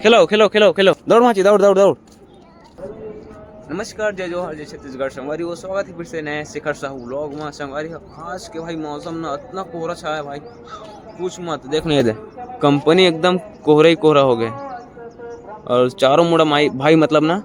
खेलो खेलो खेलो खेलो, दौड़ माची, दौड़ दौड़ दौड़। नमस्कार, जय जोहार, जय छत्तीसगढ़। संगवारी वो स्वागत है फिर से नए शिखर साहू व्लॉग में। संगवारी आज के भाई मौसम ना इतना कोहरा छाया है भाई, कुछ मत देखने दे। कंपनी एकदम कोहरा ही कोहरा हो गए और चारों मुड़ा भाई मतलब ना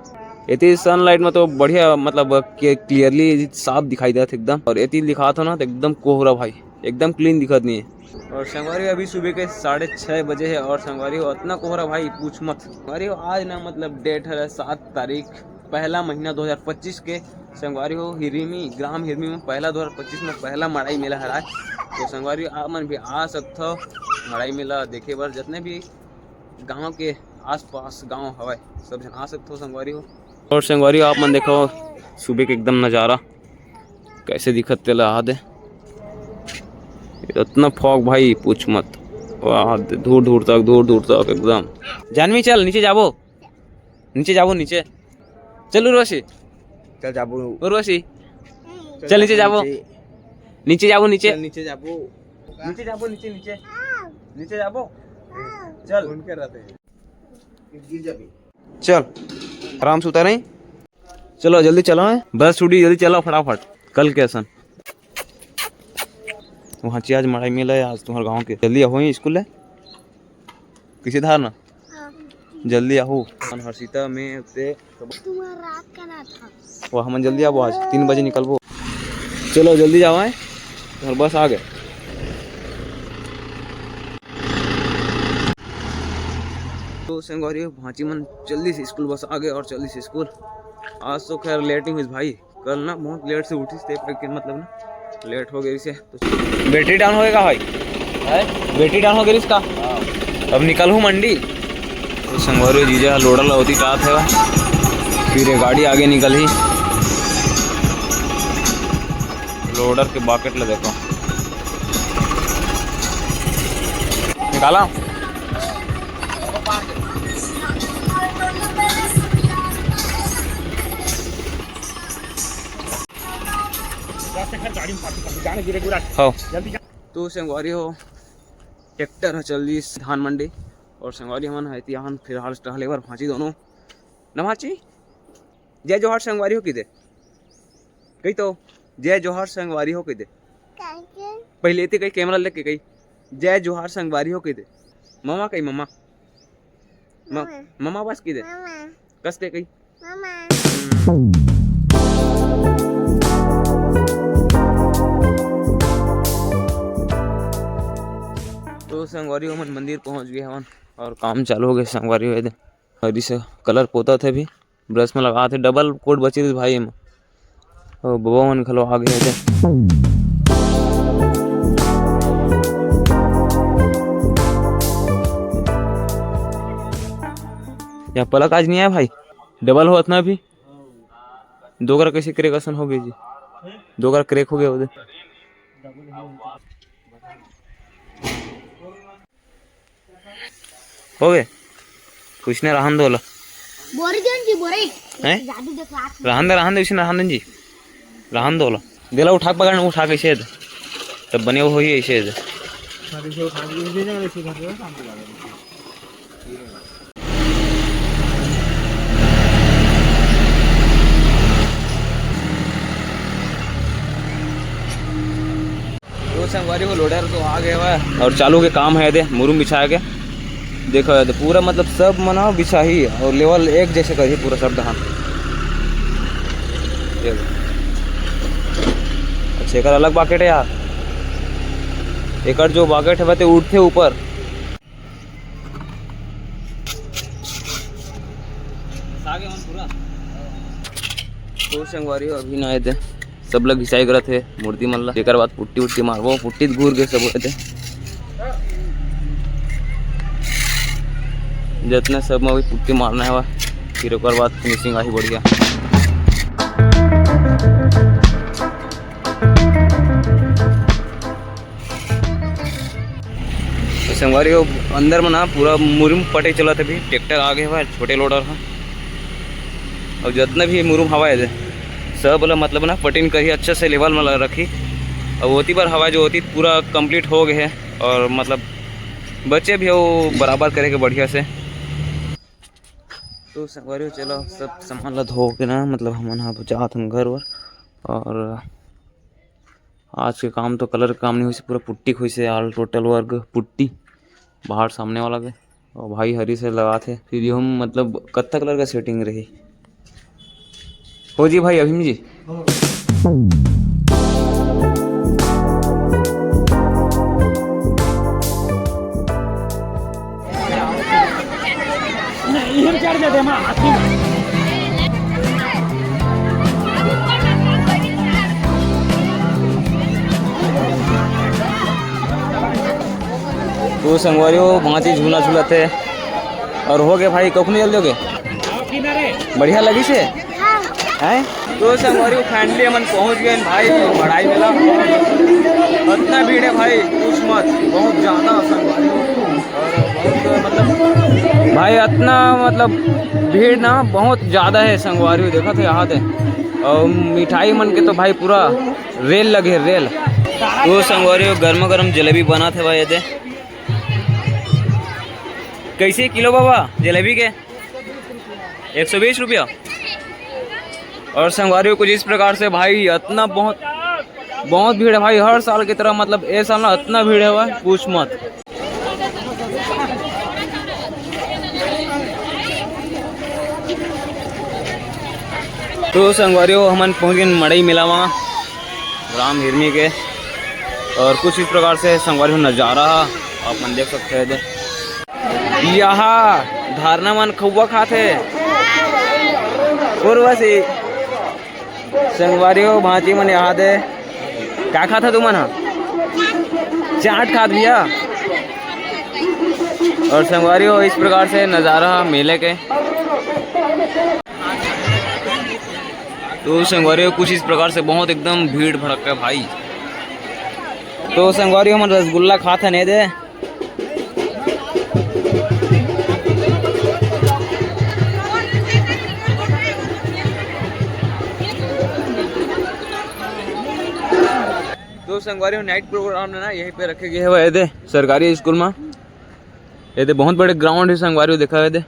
इतनी सनलाइट में तो बढ़िया मतलब क्लियरली साफ दिखाई देता एकदम, और इतनी दिखा था ना तो एकदम कोहरा भाई, एकदम क्लीन दिखत नहीं है। और संगवारी अभी सुबह के 6:30 बजे है और संगवारी हो इतना कोहरा भाई पूछ मत। संगवारी हो आज ना मतलब डेट है 7 तारीख पहला महीना 2025 के। संगवारी हो हिरिमी ग्राम हिरमी में पहला 2025 में पहला मड़ाई मेला हरा है। तो संगवारी आप मन भी आ सकते हो मड़ाई मेला देखे बर, जितने भी गांव के आसपास गांव हवाए सब जन आ सकते हो संगवारी हो। और संगवारी आप मन देखो सुबह के एकदम नज़ारा कैसे दिखत तेला आ दे, इतना फॉग भाई पूछ मत, वाह दूर दूर तक एकदम। जानवी चल नीचे जाबो, नीचे जाबो, नीचे चल उर्वशी, चल जाबो उर्वशी चल नीचे जाबो, नीचे जाबो, नीचे नीचे जाबो, नीचे जाबो, नीचे नीचे नीचे जाबो, चल उनके रहते गिर जाबी। चल आराम से उतर नहीं, चलो जल्दी चलो है बस छूटी, जल्दी चलो फटाफट। कल कैसन वहाँ ची आज मड़ाई मेला है आज तुम्हारे गांव के, जल्दी आओ स्कूल है किसी धार ना, जल्दी आओ। हर्षिता में से रात का ना था वो हम जल्दी आओ, आज 3 बजे निकलबो। चलो जल्दी जाओ है तुम्हारे बस आ गए। तो संगवारी भांची मन जल्दी से स्कूल बस आ गए और जल्दी से स्कूल। आज तो खैर लेट ही हुई भाई, कल ना बहुत लेट से उठी थे मतलब ना लेट हो गई से। तो बैटरी डाउन होएगा भाई, बैटरी डाउन हो गई इसका, अब निकल हूँ मंडी। तो संगवारी जीजा लोडर ला होती रात है, फिर ये गाड़ी आगे निकल ही लोडर के बाकेट ला देखो निकाला। हो तो संगवारी हो ट्रैक्टर है चल दी धान मंडी और संगवारी हमन है यहाँ फिलहाल टहले बार भांची दोनों न भांची। जय जोहार संगवारी हो किदे कही, तो जय जोहार संगवारी हो किदे पहले थे कहीं कैमरा लेके कही जय जोहार संगवारी हो किदे। मामा कही मामा मामा बस किदे कस के कही। तो संगवारी हमन मंदिर पहुंच गए हमन और काम चालू हो गए। संगवारी हुए थे हरी से कलर पोता थे, भी ब्रश में लगा थे, डबल कोट बची थी भाई में और बबा मन खलो आ गए थे। यहाँ पलक आज नहीं आया भाई, डबल हो इतना भी दो बार कैसे क्रेक असन हो गई जी, 2 बार क्रेक हो गया उधर। हो गए कुछ नहीं रहन दो ला रहन दे जी रहन दो ला दिला उठा पकड़ उठा कैसे तब बने हो ही ऐसे। तो संगवारी को लोडर तो आ गया हुआ और चालू के काम है दे मुरुम बिछाया गया देखो है तो पूरा मतलब सब मना बिछा ही और लेवल एक जैसे करिए पूरा सब धान। अच्छा एक अलग बाकेट है यार, एक जो बाकेट है वह उठते ऊपर। तो संगवारी अभी ना आए थे सब लोग घिसाई करते थे मूर्ति मन ला, एक बाद पुट्टी उट्टी मारबो, पुट्टी घूर के सब थे जितने सब में भी पुट्टी मारना है फिर एक बाद फिनिशिंग आई बढ़िया। तो संगवारी अंदर में ना पूरा मुरुम पटे चला था, भी ट्रैक्टर आगे हुआ छोटे लोडर है और जितना भी मुरुम हवा है सब बोला मतलब ना पटिन कर ही अच्छे से लेवल में रखी और होती बार हवा जो होती पूरा कंप्लीट हो गए है और मतलब बच्चे भी वो बराबर करेंगे बढ़िया से। तो संगवारी चलो सब सामान ला धो के ना मतलब हम यहाँ जात हम घर वर। और आज के काम तो कलर काम नहीं हुई से पूरा पुट्टी हुई से आल टोटल वर्ग पुट्टी बाहर सामने वाला के। और भाई हरी से लगा थे फिर हम मतलब कत्था कलर का सेटिंग रही हो जी भाई अभिम जी। तो संगवारी बहुत ही झूला झूला थे और हो गए भाई कखनी जल्दी हो गए बढ़िया लगी से हैं। तो संगवारी फैमिली हमन पहुंच गए भाई बढ़ाई मेला। इतना भीड़ है भाई कुछ मत बहुत ज़्यादा संगवारी और बहुत मतलब भाई इतना मतलब भीड़ ना बहुत ज़्यादा है संगवारी देखा था यहाँ थे। और मिठाई मन के तो भाई पूरा रेल लगे रेल। तो संगवारी गर्मा गर्म जलेबी बना थे भाई ये कैसे किलो बाबा जलेबी के 120 रुपया। और संगवारी कुछ इस प्रकार से भाई इतना बहुत भीड़ है भाई हर साल की तरह मतलब ये साल ना इतना भीड़ है भाई पूछ मत। तो संगवारी हमन पहुँच गए मड़ई मेला वहाँ राम हिरनी के। और कुछ इस प्रकार से संगवारी नज़ारा आप मन देख सकते हैं यहाँ धारणा मन खौवा खाते पूर्व से संगवारी भांति मन यहाँ दे क्या खाता तू मन चाट खात भैया। और संगवारी इस प्रकार से नज़ारा मेले के। तो संगवारी कुछ इस प्रकार से बहुत एकदम भीड़ भड़का भाई। तो संगवारी हम रसगुल्ला खाते नहीं दे। तो संगवारी नाइट प्रोग्राम ना यहीं पे रखे गए हुए थे सरकारी स्कूल में। ये थे बहुत बड़े ग्राउंड है संगवारी देखा हुए थे।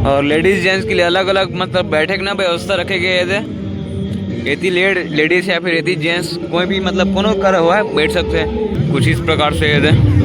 और लेडीज जेंट्स के लिए अलग अलग मतलब बैठक ना व्यवस्था रखे गए थे। यदि लेडीज या फिर यदि जेंट्स कोई भी मतलब कोनो कर हुआ है बैठ सकते हैं कुछ इस प्रकार से ये थे।